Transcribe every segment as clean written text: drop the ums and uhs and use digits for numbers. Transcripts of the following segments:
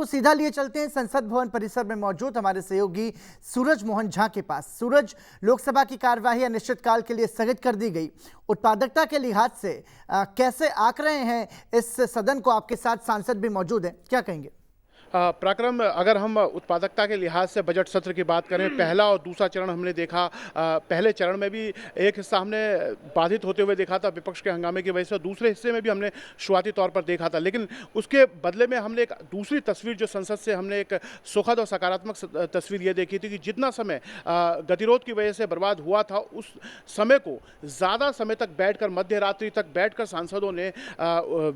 आपको सीधा लिए चलते हैं संसद भवन परिसर में मौजूद हमारे सहयोगी सूरज मोहन झा के पास। सूरज, लोकसभा की कार्यवाही अनिश्चितकाल के लिए स्थगित कर दी गई। उत्पादकता के लिहाज से कैसे आंक रहे हैं इस सदन को? आपके साथ सांसद भी मौजूद हैं, क्या कहेंगे? पराक्रम, अगर हम उत्पादकता के लिहाज से बजट सत्र की बात करें, पहला और दूसरा चरण हमने देखा। पहले चरण में भी एक हिस्सा हमने बाधित होते हुए देखा था विपक्ष के हंगामे की वजह से, दूसरे हिस्से में भी हमने शुरुआती तौर पर देखा था। लेकिन उसके बदले में हमने एक दूसरी तस्वीर जो संसद से हमने एक सुखद और सकारात्मक तस्वीर ये देखी थी कि जितना समय गतिरोध की वजह से बर्बाद हुआ था, उस समय को ज़्यादा समय तक बैठकर, मध्य रात्रि तक बैठकर सांसदों ने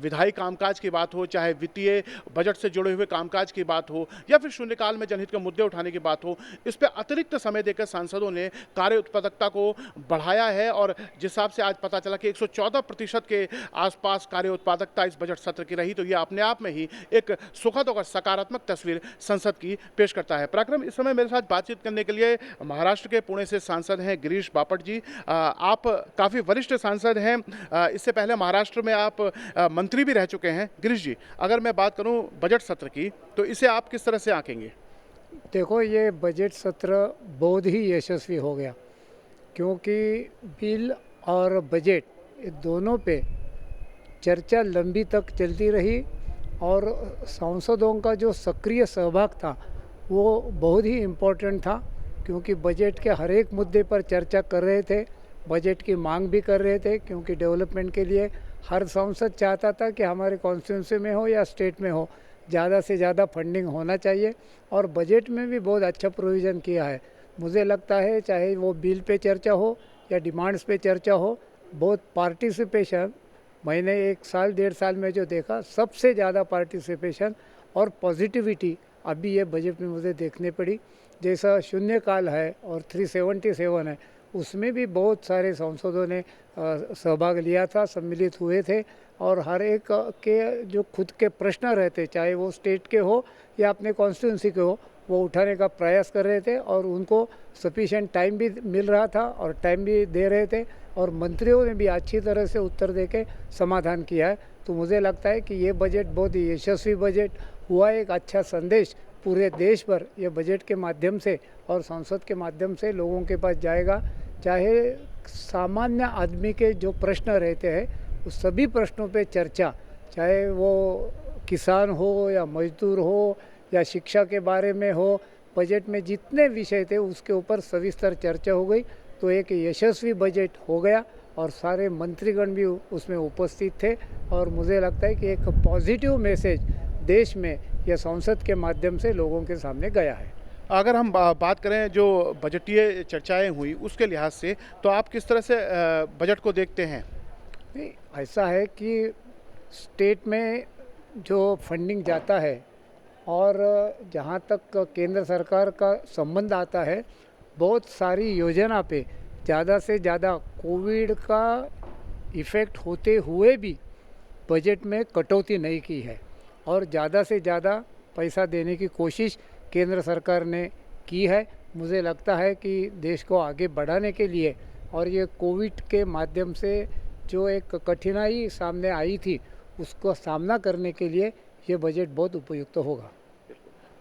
विधायी कामकाज की बात हो, चाहे वित्तीय बजट से जुड़े हुए कामकाज की बात हो या फिर शून्यकाल में जनहित के मुद्दे उठाने की बात हो, इस पे अतिरिक्त समय देकर सांसदों ने कार्य उत्पादकता को बढ़ाया है। और जिस हिसाब से आज पता चला कि 114% के आसपास कार्य उत्पादकता इस बजट सत्र की रही, तो ये अपने आप में ही एक सुखद और सकारात्मक तस्वीर संसद की पेश करता है। पराक्रम, इस समय मेरे साथ बातचीत करने के लिए महाराष्ट्र के पुणे से सांसद हैं गिरीश बापट जी। आप काफ़ी वरिष्ठ सांसद हैं, इससे पहले महाराष्ट्र में आप मंत्री भी रह चुके हैं। गिरीश जी, अगर मैं बात करूं बजट सत्र की, तो इसे आप किस तरह से आंकेंगे? देखो, ये बजट सत्र बहुत ही यशस्वी हो गया, क्योंकि बिल और बजट ये दोनों पे चर्चा लंबी तक चलती रही और सांसदों का जो सक्रिय सहभाग था वो बहुत ही इम्पोर्टेंट था, क्योंकि बजट के हर एक मुद्दे पर चर्चा कर रहे थे, बजट की मांग भी कर रहे थे, क्योंकि डेवलपमेंट के लिए हर सांसद चाहता था कि हमारे कॉन्स्टिट्यूंसी में हो या स्टेट में हो, ज़्यादा से ज़्यादा फंडिंग होना चाहिए। और बजट में भी बहुत अच्छा प्रोविज़न किया है। मुझे लगता है चाहे वो बिल पे चर्चा हो या डिमांड्स पे चर्चा हो, बहुत पार्टिसिपेशन, मैंने 1 साल 1.5 साल में जो देखा, सबसे ज़्यादा पार्टिसिपेशन और पॉजिटिविटी अभी ये बजट में मुझे देखने पड़ी। जैसा शून्यकाल है और 377 है, उसमें भी बहुत सारे सांसदों ने सहभाग लिया था, सम्मिलित हुए थे और हर एक के जो खुद के प्रश्न रहते, चाहे वो स्टेट के हो या अपने कॉन्स्टिट्यूंसी के हो, वो उठाने का प्रयास कर रहे थे और उनको सफिशिएंट टाइम भी मिल रहा था और टाइम भी दे रहे थे और मंत्रियों ने भी अच्छी तरह से उत्तर देके समाधान किया है। तो मुझे लगता है कि ये बजट बहुत ही यशस्वी बजट हुआ। एक अच्छा संदेश पूरे देश पर ये बजट के माध्यम से और संसद के माध्यम से लोगों के पास जाएगा। चाहे सामान्य आदमी के जो प्रश्न रहते हैं, उस सभी प्रश्नों पे चर्चा, चाहे वो किसान हो या मजदूर हो या शिक्षा के बारे में हो, बजट में जितने विषय थे उसके ऊपर सविस्तर चर्चा हो गई। तो एक यशस्वी बजट हो गया और सारे मंत्रीगण भी उसमें उपस्थित थे और मुझे लगता है कि एक पॉजिटिव मैसेज देश में यह संसद के माध्यम से लोगों के सामने गया है। अगर हम बात करें जो बजटीय चर्चाएं हुई उसके लिहाज से, तो आप किस तरह से बजट को देखते हैं? नहीं, ऐसा है कि स्टेट में जो फंडिंग जाता है और जहाँ तक केंद्र सरकार का संबंध आता है, बहुत सारी योजना पे ज़्यादा से ज़्यादा कोविड का इफ़ेक्ट होते हुए भी बजट में कटौती नहीं की है और ज़्यादा से ज़्यादा पैसा देने की कोशिश केंद्र सरकार ने की है। मुझे लगता है कि देश को आगे बढ़ाने के लिए और ये कोविड के माध्यम से जो एक कठिनाई सामने आई थी, उसको सामना करने के लिए ये बजट बहुत उपयुक्त होगा।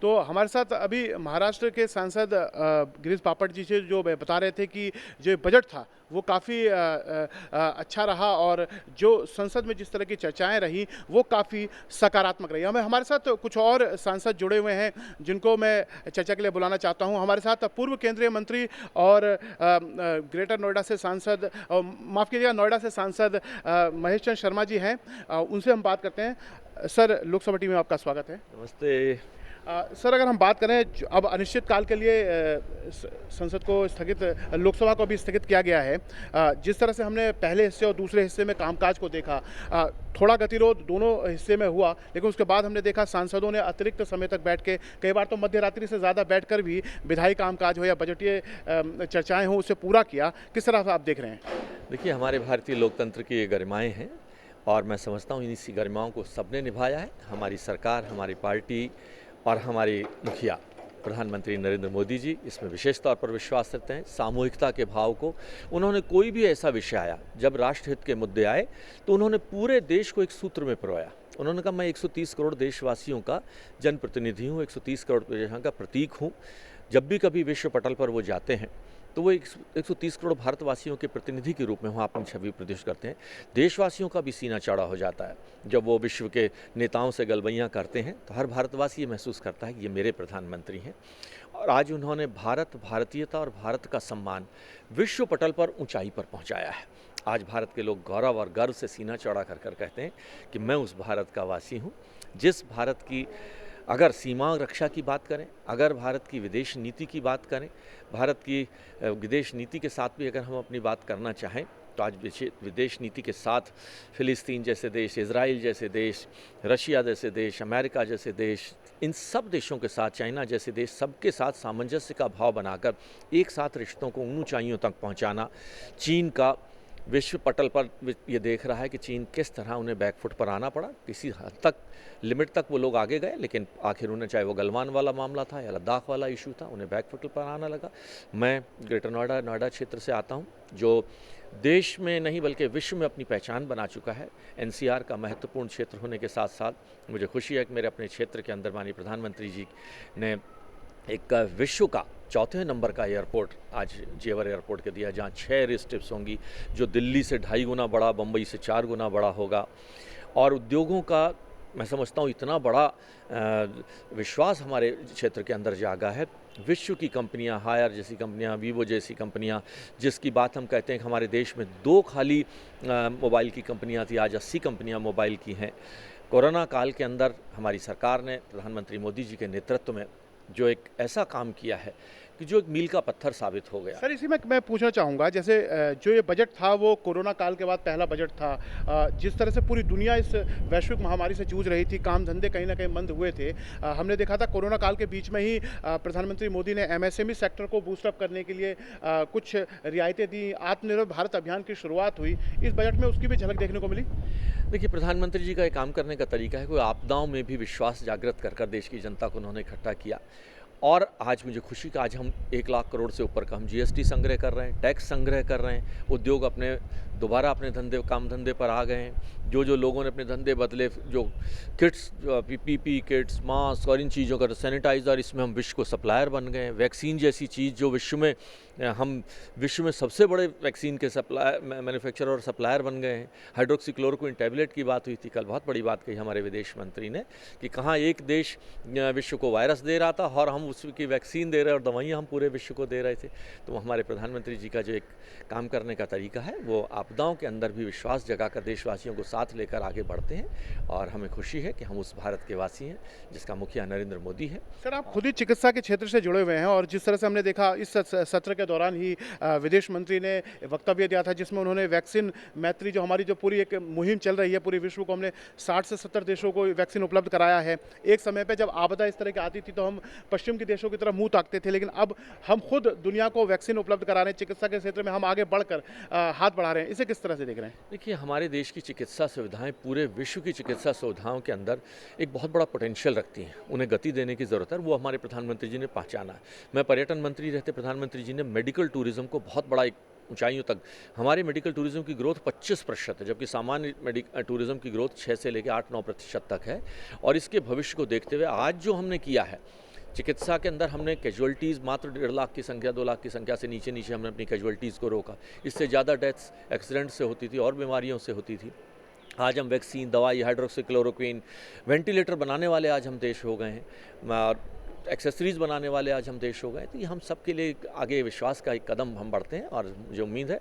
तो हमारे साथ अभी महाराष्ट्र के सांसद गिरीश बापट जी से जो बता रहे थे कि जो बजट था वो काफ़ी अच्छा रहा और जो संसद में जिस तरह की चर्चाएं रही वो काफ़ी सकारात्मक रही। हमारे साथ कुछ और सांसद जुड़े हुए हैं जिनको मैं चर्चा के लिए बुलाना चाहता हूं। हमारे साथ पूर्व केंद्रीय मंत्री और ग्रेटर नोएडा से सांसद, माफ़ कीजिएगा, नोएडा से सांसद महेश चंद्र शर्मा जी हैं। उनसे हम बात करते हैं। सर, लोकसभा टीवी में आपका स्वागत है। नमस्ते। सर, अगर हम बात करें, अब अनिश्चितकाल के लिए संसद को स्थगित, लोकसभा को भी स्थगित किया गया है। जिस तरह से हमने पहले हिस्से और दूसरे हिस्से में कामकाज को देखा, थोड़ा गतिरोध दोनों हिस्से में हुआ, लेकिन उसके बाद हमने देखा सांसदों ने अतिरिक्त समय तक बैठ के, कई बार तो मध्य रात्रि से ज़्यादा बैठकर भी विधायी कामकाज हो या बजटीय चर्चाएँ हों, उसे पूरा किया। किस तरह से आप देख रहे हैं? देखिए, हमारे भारतीय लोकतंत्र की ये गरिमाएँ हैं और मैं समझता हूँ इसी गरिमाओं को सबने निभाया है। हमारी सरकार, हमारी पार्टी और हमारी मुखिया प्रधानमंत्री नरेंद्र मोदी जी इसमें विशेष तौर पर विश्वास रखते हैं। सामूहिकता के भाव को उन्होंने, कोई भी ऐसा विषय आया, जब राष्ट्रहित के मुद्दे आए तो उन्होंने पूरे देश को एक सूत्र में पिरोया उन्होंने कहा मैं 130 करोड़ देशवासियों का जनप्रतिनिधि हूँ, 130 करोड़ प्रजा का प्रतीक हूँ। जब भी कभी विश्व पटल पर वो जाते हैं तो वो 130 करोड़ भारतवासियों के प्रतिनिधि के रूप में वहाँ अपनी छवि प्रदर्शित करते हैं। देशवासियों का भी सीना चौड़ा हो जाता है जब वो विश्व के नेताओं से गलबैयाँ करते हैं, तो हर भारतवासी ये महसूस करता है कि ये मेरे प्रधानमंत्री हैं। और आज उन्होंने भारत, भारतीयता और भारत का सम्मान विश्व पटल पर ऊंचाई पर पहुंचाया है। आज भारत के लोग गौरव और गर्व से सीना चौड़ा कर कर कहते हैं कि मैं उस भारत का वासी हूं, जिस भारत की अगर सीमा रक्षा की बात करें, अगर भारत की विदेश नीति की बात करें, भारत की विदेश नीति के साथ भी अगर हम अपनी बात करना चाहें, तो आज विदेश नीति के साथ फ़िलिस्तीन जैसे देश, इज़राइल जैसे देश, रशिया जैसे देश, अमेरिका जैसे देश, इन सब देशों के साथ, चाइना जैसे देश, सबके साथ सामंजस्य का भाव बनाकर एक साथ रिश्तों को उन ऊंचाइयों तक पहुंचाना, चीन का विश्व पटल पर ये देख रहा है कि चीन किस तरह उन्हें बैकफुट पर आना पड़ा। किसी हद तक, लिमिट तक वो लोग आगे गए, लेकिन आखिर उन्हें, चाहे वो गलवान वाला मामला था या लद्दाख वाला इशू था, उन्हें बैकफुट पर आना लगा। मैं ग्रेटर नोएडा क्षेत्र से आता हूँ, जो देश में नहीं बल्कि विश्व में अपनी पहचान बना चुका है। एनसीआर का महत्वपूर्ण क्षेत्र होने के साथ साथ मुझे खुशी है कि मेरे अपने क्षेत्र के अंदर माननीय प्रधानमंत्री जी ने एक विश्व का 4थे नंबर का एयरपोर्ट आज जेवर एयरपोर्ट के दिया, जहाँ 6 एयर स्ट्रिप्स होंगी, जो दिल्ली से 2.5 गुना बड़ा, बम्बई से 4 गुना बड़ा होगा। और उद्योगों का मैं समझता हूँ इतना बड़ा विश्वास हमारे क्षेत्र के अंदर जागा है। विश्व की कंपनियां, हायर जैसी कंपनियां, वीवो जैसी कंपनियां, जिसकी बात हम कहते हैं कि हमारे देश में 2 खाली मोबाइल की कंपनियां थी, आज 80 कंपनियां मोबाइल की हैं। कोरोना काल के अंदर हमारी सरकार ने प्रधानमंत्री मोदी जी के नेतृत्व में जो एक ऐसा काम किया है कि जो एक मील का पत्थर साबित हो गया। सर, इसी में मैं पूछना चाहूँगा, जैसे जो ये बजट था वो कोरोना काल के बाद पहला बजट था। जिस तरह से पूरी दुनिया इस वैश्विक महामारी से जूझ रही थी, काम धंधे कहीं ना कहीं मंद हुए थे। हमने देखा था कोरोना काल के बीच में ही प्रधानमंत्री मोदी ने एमएसएमई सेक्टर को बूस्टअप करने के लिए कुछ रियायतें दी, आत्मनिर्भर भारत अभियान की शुरुआत हुई। इस बजट में उसकी भी झलक देखने को मिली। देखिए, प्रधानमंत्री जी का एक काम करने का तरीका है, कोई आपदाओं में भी विश्वास जागृत कर कर देश की जनता को उन्होंने इकट्ठा किया। और आज मुझे खुशी का, आज हम 1 लाख करोड़ से ऊपर का हम जीएसटी संग्रह कर रहे हैं, टैक्स संग्रह कर रहे हैं। उद्योग अपने दोबारा अपने काम धंधे पर आ गए हैं। जो लोगों ने अपने धंधे बदले, जो किट्स, पीपीपी किट्स, मास्क और इन चीज़ों का, सैनिटाइज़र, इसमें हम विश्व को सप्लायर बन गए हैं। वैक्सीन जैसी चीज़ जो हम विश्व में सबसे बड़े वैक्सीन के मैन्युफैक्चरर और सप्लायर बन गए हैं। हाइड्रोक्सीक्लोरोक्विन टैबलेट की बात हुई थी कल, बहुत बड़ी बात कही हमारे विदेश मंत्री ने कि कहाँ एक देश विश्व को वायरस दे रहा था और हम उसकी वैक्सीन दे रहे और दवाइयाँ हम पूरे विश्व को दे रहे थे। तो हमारे प्रधानमंत्री जी का जो एक काम करने का तरीका है, वो आपदाओं के अंदर भी विश्वास जगाकर देशवासियों को साथ लेकर आगे बढ़ते हैं। और हमें खुशी है कि हम उस भारत के वासी हैं जिसका मुखिया नरेंद्र मोदी है। सर, आप खुद ही चिकित्सा के क्षेत्र से जुड़े हुए हैं और जिस तरह से हमने देखा इस सत्र के दौरान ही विदेश मंत्री ने वक्तव्य दिया था, जिसमें उन्होंने वैक्सीन मैत्री, जो हमारी जो पूरी एक मुहिम चल रही है, पूरी विश्व को हमने 60 से 70 देशों को वैक्सीन उपलब्ध कराया है। एक समय पे जब आपदा इस तरह की आती थी तो हम पश्चिम के देशों की तरफ मुंह ताकते थे, लेकिन अब हम खुद दुनिया को वैक्सीन उपलब्ध करा रहे हैं। चिकित्सा के क्षेत्र में हम आगे बढ़कर हाथ बढ़ा रहे हैं। इसे किस तरह से देख रहे हैं? देखिए, हमारे देश की चिकित्सा सुविधाएं पूरे विश्व की चिकित्सा सुविधाओं के अंदर एक बहुत बड़ा पोटेंशियल रखती हैं। उन्हें गति देने की ज़रूरत है, वो हमारे प्रधानमंत्री जी ने पहचाना है। मैं पर्यटन मंत्री रहते प्रधानमंत्री जी ने मेडिकल टूरिज्म को बहुत बड़ा एक ऊंचाइयों तक, हमारे मेडिकल टूरिज्म की ग्रोथ 25% है, जबकि सामान्य टूरिज्म की ग्रोथ 6 से लेकर 8-9% तक है। और इसके भविष्य को देखते हुए आज जो हमने किया है चिकित्सा के अंदर, हमने कैजुअल्टीज़ मात्र 1.5 लाख की संख्या, 2 लाख की संख्या से नीचे हमने अपनी कैजुअल्टीज़ को रोका। इससे ज़्यादा डेथ्स एक्सीडेंट से होती थी और बीमारियों से होती थी। आज हम वैक्सीन, दवाई, हाइड्रोक्सीक्लोरोक्विन, वेंटिलेटर बनाने वाले आज हम देश हो गए हैं और एक्सेसरीज़ बनाने वाले आज हम देश हो गए। तो ये हम सब के लिए आगे विश्वास का एक कदम हम बढ़ते हैं। और मुझे उम्मीद है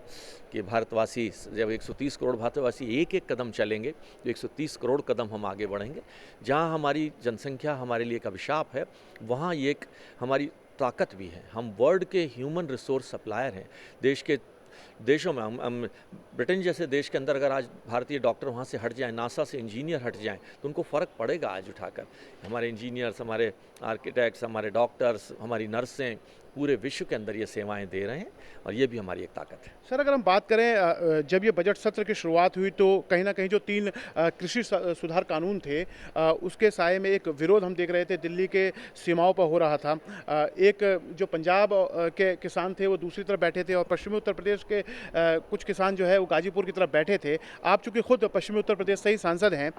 कि भारतवासी, जब 130 करोड़ भारतवासी एक एक कदम चलेंगे तो 130 करोड़ कदम हम आगे बढ़ेंगे। जहाँ हमारी जनसंख्या हमारे लिए एक अभिशाप है, वहाँ ये एक हमारी ताकत भी है। हम वर्ल्ड के ह्यूमन रिसोर्स सप्लायर हैं। देशों में हम ब्रिटेन जैसे देश के अंदर अगर आज भारतीय डॉक्टर वहाँ से हट जाएं, नासा से इंजीनियर हट जाएं, तो उनको फ़र्क पड़ेगा आज उठाकर। हमारे इंजीनियर्स, हमारे आर्किटेक्ट्स, हमारे डॉक्टर्स, हमारी नर्सें, पूरे विश्व के अंदर ये सेवाएं दे रहे हैं और ये भी हमारी एक ताकत है। सर, अगर हम बात करें जब ये बजट सत्र की शुरुआत हुई तो कहीं ना कहीं जो 3 कृषि सुधार कानून थे उसके साए में एक विरोध हम देख रहे थे, दिल्ली के सीमाओं पर हो रहा था। एक जो पंजाब के किसान थे वो दूसरी तरफ बैठे थे और पश्चिमी उत्तर प्रदेश के कुछ किसान जो है वो गाजीपुर की तरफ बैठे थे। आप चूंकि खुद पश्चिमी उत्तर प्रदेश से ही सांसद हैं,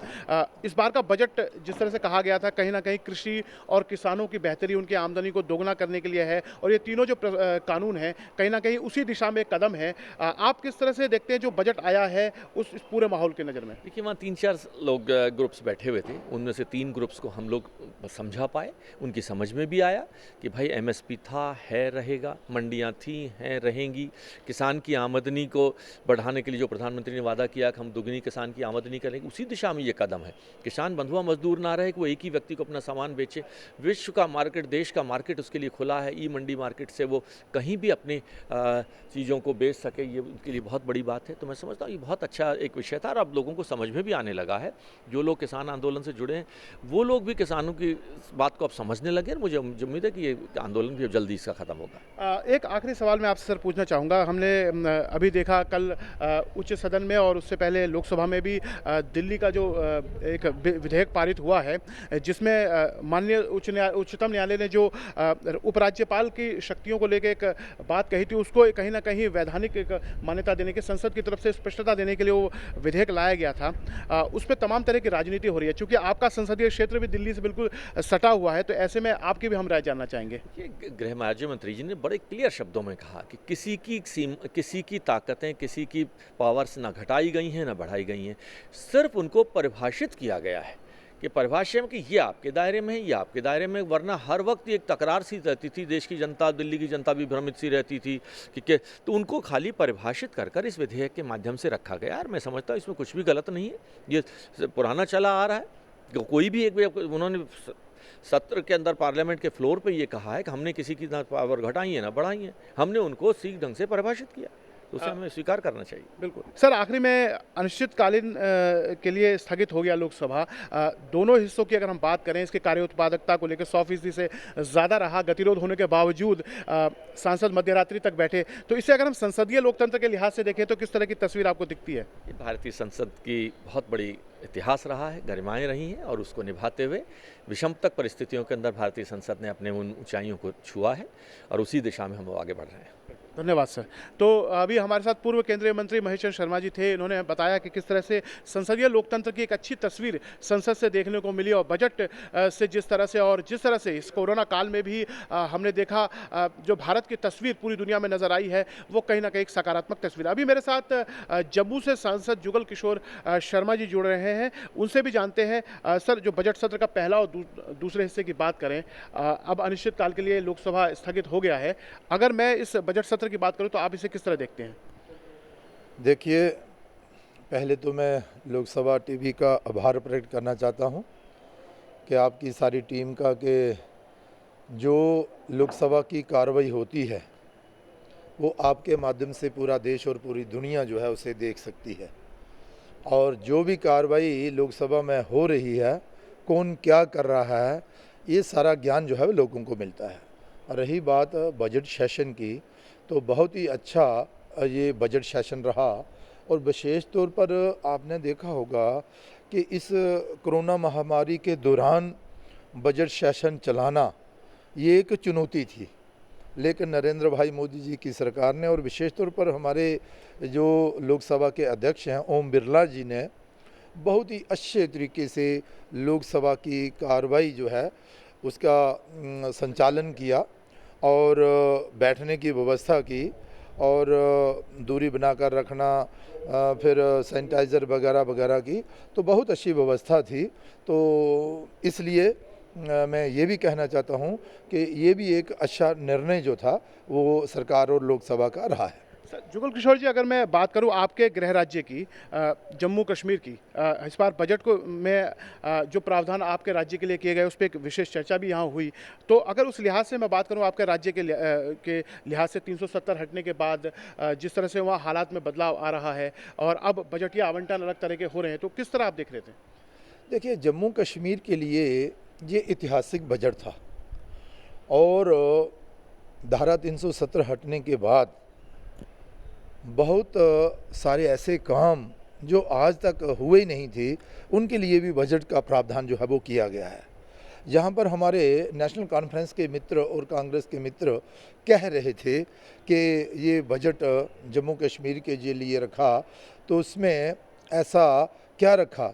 इस बार का बजट जिस तरह से कहा गया था कहीं ना कहीं कृषि और किसानों की बेहतरी, उनकी आमदनी को दोगुना करने के लिए है और ये तीनों जो कानून हैं कहीं ना कहीं उसी दिशा में एक कदम है। आप किस तरह से देखते हैं जो बजट आया है इस पूरे माहौल के नज़र में? देखिए, वहाँ 3-4 लोग ग्रुप्स बैठे हुए थे, उनमें से 3 ग्रुप्स को हम लोग समझा पाए, उनकी समझ में भी आया कि भाई एमएसपी था, है, रहेगा, मंडियाँ थी, हैं, रहेंगी। किसान की आमदनी को बढ़ाने के लिए जो प्रधानमंत्री ने वादा किया कि हम दुगनी किसान की आमदनी करेंगे, उसी दिशा में ये कदम है। किसान बंधुआ मजदूर ना रहे कि वो एक ही व्यक्ति को अपना सामान बेचे। विश्व का मार्केट, देश का मार्केट उसके लिए खुला है। ई मंडी मार्केट से वो कहीं भी अपनी चीज़ों को बेच सके, ये उनके लिए बहुत बड़ी बात है। तो मैं समझता हूँ ये बहुत अच्छा एक विषय था और अब लोगों को समझ में भी आने लगा है। जो लोग किसान आंदोलन से जुड़े हैं वो लोग भी किसानों की बात को अब समझने लगे और मुझे उम्मीद है कि ये आंदोलन भी अब जल्दी इसका ख़त्म होगा। एक आखिरी सवाल मैं आपसे सर पूछना चाहूँगा। हमने अभी देखा कल उच्च सदन में और उससे पहले लोकसभा में भी दिल्ली का जो एक विधेयक पारित हुआ है जिसमें माननीय उच्चतम न्यायालय ने जो उपराज्यपाल की शक्तियों को लेकर एक बात कही थी उसको कहीं ना कहीं वैधानिक एक मान्यता देने के, संसद की तरफ से स्पष्टता देने के लिए वो विधेयक लाया गया था। उस पर तमाम तरह की राजनीति हो रही है। चूंकि आपका संसदीय क्षेत्र भी दिल्ली से बिल्कुल सटा हुआ है तो ऐसे में आपकी भी हम राय जानना चाहेंगे। गृह राज्य मंत्री जी ने बड़े क्लियर शब्दों में कहा कि किसी की ताकतें, किसी की पावर्स ना घटाई गई हैं ना बढ़ाई गई हैं, सिर्फ उनको परिभाषित किया गया है कि परिभाषा में कि ये आपके दायरे में है, ये आपके दायरे में, वरना हर वक्त एक तकरार सी रहती थी। देश की जनता, दिल्ली की जनता भी भ्रमित सी रहती थी कि तो उनको खाली परिभाषित कर इस विधेयक के माध्यम से रखा गया। और मैं समझता हूँ इसमें कुछ भी गलत नहीं है, ये पुराना चला आ रहा है। कोई भी एक उन्होंने सत्र के अंदर पार्लियामेंट के फ्लोर पे ये कहा है कि हमने किसी की ना पावर घटाई है ना बढ़ाई है, हमने उनको ठीक ढंग से परिभाषित किया, तो उसे हमें स्वीकार करना चाहिए। बिल्कुल सर, आखिरी में अनिश्चितकालीन के लिए स्थगित हो गया लोकसभा। दोनों हिस्सों की अगर हम बात करें, इसके कार्य उत्पादकता को लेकर 100% से ज़्यादा रहा, गतिरोध होने के बावजूद सांसद मध्यरात्रि तक बैठे। तो इसे अगर हम संसदीय लोकतंत्र के लिहाज से देखें तो किस तरह की तस्वीर आपको दिखती है? ये भारतीय संसद की बहुत बड़ी इतिहास रहा है, गरिमाएं रही हैं और उसको निभाते हुए विषम तक परिस्थितियों के अंदर भारतीय संसद ने अपने उन ऊंचाइयों को छुआ है और उसी दिशा में हम आगे बढ़ रहे हैं। धन्यवाद सर। तो अभी हमारे साथ पूर्व केंद्रीय मंत्री महेश चंद्र शर्मा जी थे। इन्होंने बताया कि किस तरह से संसदीय लोकतंत्र की एक अच्छी तस्वीर संसद से देखने को मिली और बजट से जिस तरह से इस कोरोना काल में भी हमने देखा जो भारत की तस्वीर पूरी दुनिया में नजर आई है वो कहीं ना कहीं एक सकारात्मक तस्वीर। अभी मेरे साथ जम्मू से सांसद जुगल किशोर शर्मा जी जुड़ रहे हैं, उनसे भी जानते हैं। सर, जो बजट सत्र का पहला और दूसरे हिस्से की बात करें, अब अनिश्चितकाल के लिए लोकसभा स्थगित हो गया है। अगर मैं इस बजट सत्र की बात करूं तो आप इसे किस तरह देखते हैं? देखिए, पहले तो मैं लोकसभा टीवी का आभार प्रकट करना चाहता हूं कि आपकी सारी टीम का कि जो लोकसभा की कार्रवाई होती है वो आपके माध्यम से पूरा देश और पूरी दुनिया जो है उसे देख सकती है और जो भी कार्रवाई लोकसभा में हो रही है, कौन क्या कर रहा है, ये सारा ज्ञान जो है वो लोगों को मिलता है। और रही बात बजट सेशन की, तो बहुत ही अच्छा ये बजट सेशन रहा और विशेष तौर पर आपने देखा होगा कि इस कोरोना महामारी के दौरान बजट सेशन चलाना ये एक चुनौती थी, लेकिन नरेंद्र भाई मोदी जी की सरकार ने और विशेष तौर पर हमारे जो लोकसभा के अध्यक्ष हैं ओम बिरला जी ने बहुत ही अच्छे तरीके से लोकसभा की कार्रवाई जो है उसका संचालन किया और बैठने की व्यवस्था की और दूरी बनाकर रखना, फिर सैनिटाइज़र वगैरह वगैरह की, तो बहुत अच्छी व्यवस्था थी। तो इसलिए मैं ये भी कहना चाहता हूँ कि ये भी एक अच्छा निर्णय जो था वो सरकार और लोकसभा का रहा है। जुगल किशोर जी, अगर मैं बात करूं आपके गृह राज्य की, जम्मू कश्मीर की, इस बार बजट को में जो प्रावधान आपके राज्य के लिए किए गए उस पर एक विशेष चर्चा भी यहाँ हुई। तो अगर उस लिहाज से मैं बात करूं आपके राज्य के लिहाज से 370 हटने के बाद जिस तरह से वहाँ हालात में बदलाव आ रहा है और अब बजटीय आवंटन अलग तरह के हो रहे हैं, तो किस तरह आप देख रहे थे? देखिए, जम्मू कश्मीर के लिए ये ऐतिहासिक बजट था और धारा 370 हटने के बाद बहुत सारे ऐसे काम जो आज तक हुए नहीं थे उनके लिए भी बजट का प्रावधान जो है वो किया गया है। जहाँ पर हमारे नेशनल कॉन्फ्रेंस के मित्र और कांग्रेस के मित्र कह रहे थे कि ये बजट जम्मू कश्मीर के लिए रखा, तो उसमें ऐसा क्या रखा।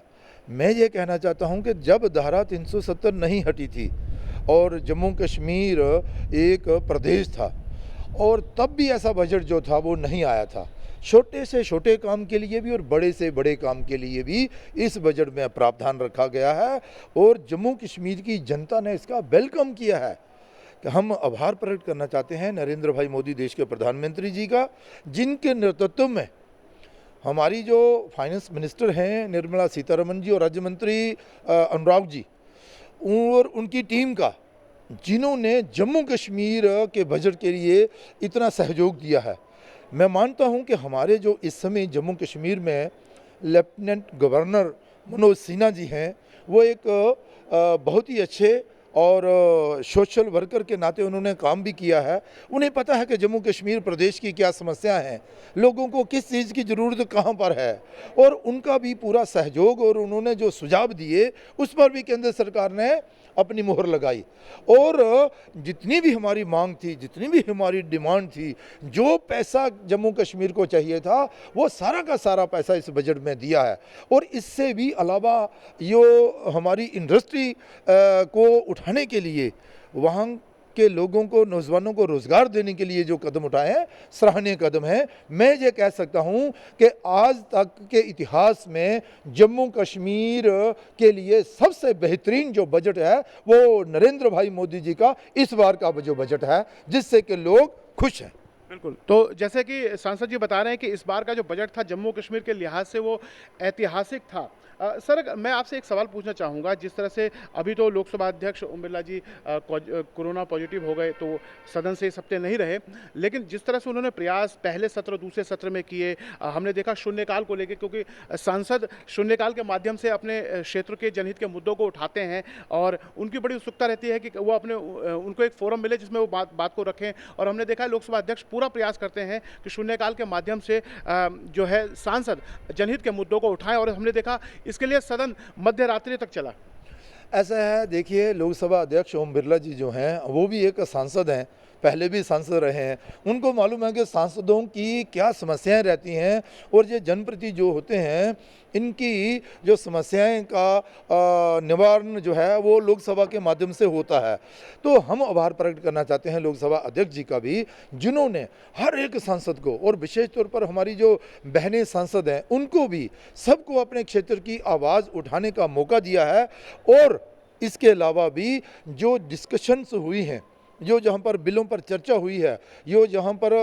मैं ये कहना चाहता हूँ कि जब धारा 370 नहीं हटी थी और जम्मू कश्मीर एक प्रदेश था, और तब भी ऐसा बजट जो था वो नहीं आया था। छोटे से छोटे काम के लिए भी और बड़े से बड़े काम के लिए भी इस बजट में प्रावधान रखा गया है और जम्मू कश्मीर की जनता ने इसका वेलकम किया है। कि हम आभार प्रकट करना चाहते हैं नरेंद्र भाई मोदी देश के प्रधानमंत्री जी का, जिनके नेतृत्व में हमारी जो फाइनेंस मिनिस्टर हैं निर्मला सीतारमण जी और राज्य मंत्री अनुराग जी और उनकी टीम का, जिन्होंने जम्मू कश्मीर के बजट के लिए इतना सहयोग दिया है। मैं मानता हूं कि हमारे जो इस समय जम्मू कश्मीर में लेफ्टिनेंट गवर्नर मनोज सिन्हा जी हैं, वो एक बहुत ही अच्छे और सोशल वर्कर के नाते उन्होंने काम भी किया है। उन्हें पता है कि जम्मू कश्मीर प्रदेश की क्या समस्याएं हैं, लोगों को किस चीज़ की ज़रूरत कहां पर है, और उनका भी पूरा सहयोग और उन्होंने जो सुझाव दिए उस पर भी केंद्र सरकार ने अपनी मुहर लगाई। और जितनी भी हमारी मांग थी, जितनी भी हमारी डिमांड थी, जो पैसा जम्मू कश्मीर को चाहिए था वो सारा का सारा पैसा इस बजट में दिया है। और इससे भी अलावा जो हमारी इंडस्ट्री को उठाने के लिए, वहाँ के लोगों को, नौजवानों को रोज़गार देने के लिए जो कदम उठाए हैं, सराहनीय कदम है। मैं ये कह सकता हूँ कि आज तक के इतिहास में जम्मू कश्मीर के लिए सबसे बेहतरीन जो बजट है वो नरेंद्र भाई मोदी जी का इस बार का जो बजट है, जिससे कि लोग खुश हैं। बिल्कुल। तो जैसे कि सांसद जी बता रहे हैं कि इस बार का जो बजट था जम्मू कश्मीर के लिहाज से वो ऐतिहासिक था। सर, मैं आपसे एक सवाल पूछना चाहूँगा। जिस तरह से अभी तो लोकसभा अध्यक्ष ओम बिरला जी कोरोना पॉजिटिव हो गए तो सदन से इस हफ्ते नहीं रहे, लेकिन जिस तरह से उन्होंने प्रयास पहले सत्र दूसरे सत्र में किए, हमने देखा शून्यकाल को लेकर, क्योंकि सांसद शून्यकाल के माध्यम से अपने क्षेत्र के जनहित के मुद्दों को उठाते हैं और उनकी बड़ी उत्सुकता रहती है कि वो उनको एक फोरम मिले जिसमें वो बात को रखें। और हमने देखा है लोकसभा अध्यक्ष पूरा प्रयास करते हैं कि शून्यकाल के माध्यम से जो है सांसद जनहित के मुद्दों को उठाएं, और हमने देखा इसके लिए सदन मध्य रात्रि तक चला। ऐसा है, देखिए लोकसभा अध्यक्ष ओम बिरला जी जो हैं वो भी एक सांसद हैं, पहले भी सांसद रहे हैं। उनको मालूम है कि सांसदों की क्या समस्याएं रहती हैं और ये जनप्रति जो होते हैं इनकी जो समस्याएं का निवारण जो है वो लोकसभा के माध्यम से होता है। तो हम आभार प्रकट करना चाहते हैं लोकसभा अध्यक्ष जी का भी, जिन्होंने हर एक सांसद को, और विशेष तौर पर हमारी जो बहनें सांसद हैं उनको भी, सबको अपने क्षेत्र की आवाज़ उठाने का मौका दिया है। और इसके अलावा भी जो डिस्कशंस हुई हैं, जो जहाँ पर बिलों पर चर्चा हुई है, यो जहाँ पर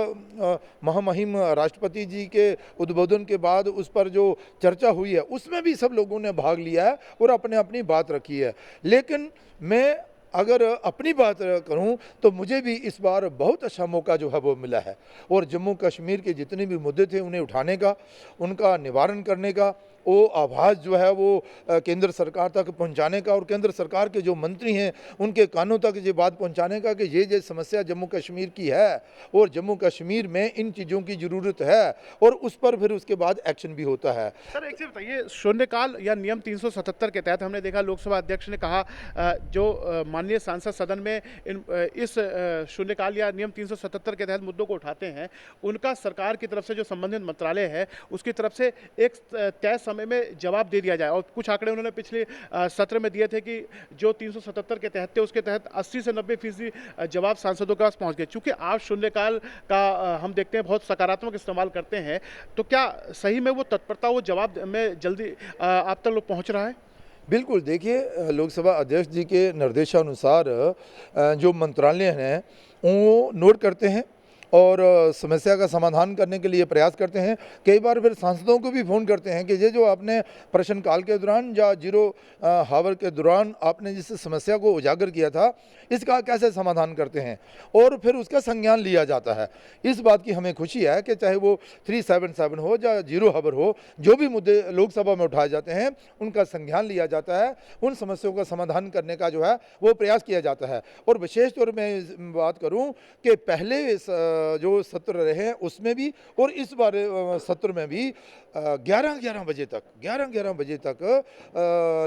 महामहिम राष्ट्रपति जी के उद्बोधन के बाद उस पर जो चर्चा हुई है उसमें भी सब लोगों ने भाग लिया है और अपने अपनी बात रखी है। लेकिन मैं अगर अपनी बात करूं तो मुझे भी इस बार बहुत अच्छा मौका जो है वो मिला है, और जम्मू कश्मीर के जितने भी मुद्दे थे उन्हें उठाने का, उनका निवारण करने का, वो आवाज़ जो है वो केंद्र सरकार तक पहुंचाने का, और केंद्र सरकार के जो मंत्री हैं उनके कानों तक ये बात पहुंचाने का कि ये समस्या जम्मू कश्मीर की है और जम्मू कश्मीर में इन चीज़ों की ज़रूरत है, और उस पर फिर उसके बाद एक्शन भी होता है। सर, एक चीज़ बताइए, शून्यकाल या नियम 377 के तहत हमने देखा लोकसभा अध्यक्ष ने कहा जो माननीय सांसद सदन में इस शून्यकाल या नियम 377 के तहत मुद्दों को उठाते हैं, उनका सरकार की तरफ से जो संबंधित मंत्रालय है उसकी तरफ से एक तय समय में जवाब दे दिया जाए। और कुछ आंकड़े उन्होंने पिछले सत्र में दिए थे कि जो 377 के तहत थे उसके तहत 80 से 90% जवाब सांसदों के पास पहुंच गए। चूंकि आप शून्यकाल का हम देखते हैं बहुत सकारात्मक इस्तेमाल करते हैं, तो क्या सही में वो तत्परता, वो जवाब में जल्दी आप तक लोग पहुँच रहा है? बिल्कुल, देखिए लोकसभा अध्यक्ष जी के निर्देशानुसार जो मंत्रालय हैं वो नोट करते हैं और समस्या का समाधान करने के लिए प्रयास करते हैं। कई बार फिर सांसदों को भी फ़ोन करते हैं कि ये जो आपने प्रश्नकाल के दौरान या जीरो हावर के दौरान आपने जिस समस्या को उजागर किया था, इसका कैसे समाधान करते हैं, और फिर उसका संज्ञान लिया जाता है। इस बात की हमें खुशी है कि चाहे वो 377 हो या जीरो हावर हो, जो भी मुद्दे लोकसभा में उठाए जाते हैं उनका संज्ञान लिया जाता है, उन समस्याओं का समाधान करने का जो है वो प्रयास किया जाता है। और विशेष तौर में बात करूं कि पहले जो सत्र रहे हैं उसमें भी और इस बार सत्र में भी 11-11 बजे तक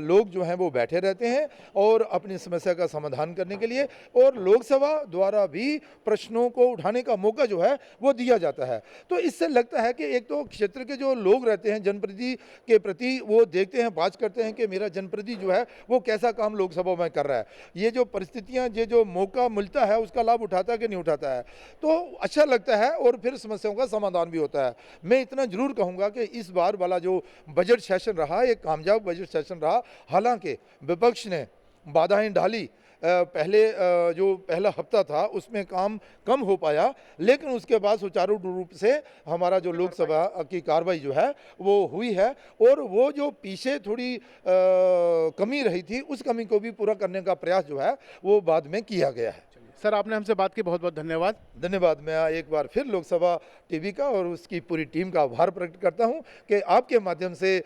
लोग जो हैं वो बैठे रहते हैं और अपनी समस्या का समाधान करने के लिए, और लोकसभा द्वारा भी प्रश्नों को उठाने का मौका जो है वो दिया जाता है। तो इससे लगता है कि एक तो क्षेत्र के जो लोग रहते हैं जनप्रतिनिधि के प्रति वो देखते हैं, बात करते हैं कि मेरा जनप्रतिनिधि जो है वो कैसा काम लोकसभा में कर रहा है, ये जो परिस्थितियां, ये जो मौका मिलता है उसका लाभ उठाता है कि नहीं उठाता है, तो अच्छा लगता है और फिर समस्याओं का समाधान भी होता है। मैं इतना जरूर कहूँगा कि इस बार वाला जो बजट सेशन रहा एक कामयाब बजट सेशन रहा। हालांकि विपक्ष ने बाधाएं डाली, जो पहला हफ्ता था उसमें काम कम हो पाया, लेकिन उसके बाद सुचारू रूप से हमारा जो लोकसभा की कार्रवाई जो है वो हुई है, और वो जो पीछे थोड़ी कमी रही थी उस कमी को भी पूरा करने का प्रयास जो है वो बाद में किया गया है। सर, आपने हमसे बात की, बहुत बहुत धन्यवाद। धन्यवाद। मैं एक बार फिर लोकसभा टीवी का और उसकी पूरी टीम का आभार प्रकट करता हूं कि आपके माध्यम से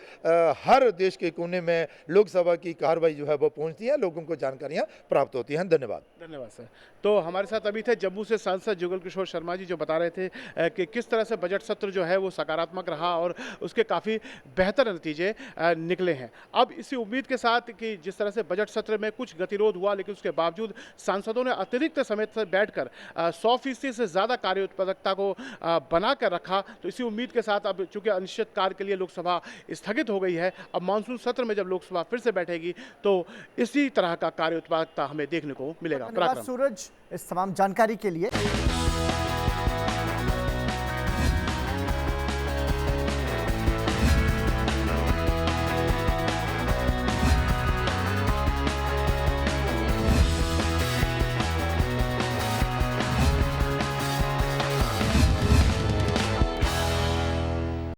हर देश के कोने में लोकसभा की कार्रवाई जो है वो पहुंचती है, लोगों को जानकारियां प्राप्त होती हैं। धन्यवाद। धन्यवाद सर। तो हमारे साथ अभी थे जम्मू से सांसद जुगल किशोर शर्मा जी, जो बता रहे थे कि किस तरह से बजट सत्र जो है वो सकारात्मक रहा और उसके काफ़ी बेहतर नतीजे निकले हैं। अब इसी उम्मीद के साथ कि जिस तरह से बजट सत्र में कुछ गतिरोध हुआ, लेकिन उसके बावजूद सांसदों ने अतिरिक्त समय से बैठकर 100% से ज़्यादा कार्य उत्पादकता को बना कर रखा, तो इसी उम्मीद के साथ अब चूंकि अनिश्चितकाल के लिए लोकसभा स्थगित हो गई है, अब मानसून सत्र में जब लोकसभा फिर से बैठेगी तो इसी तरह का कार्य उत्पादकता हमें देखने को मिलेगा। धन्यवाद सूरज इस तमाम जानकारी के लिए।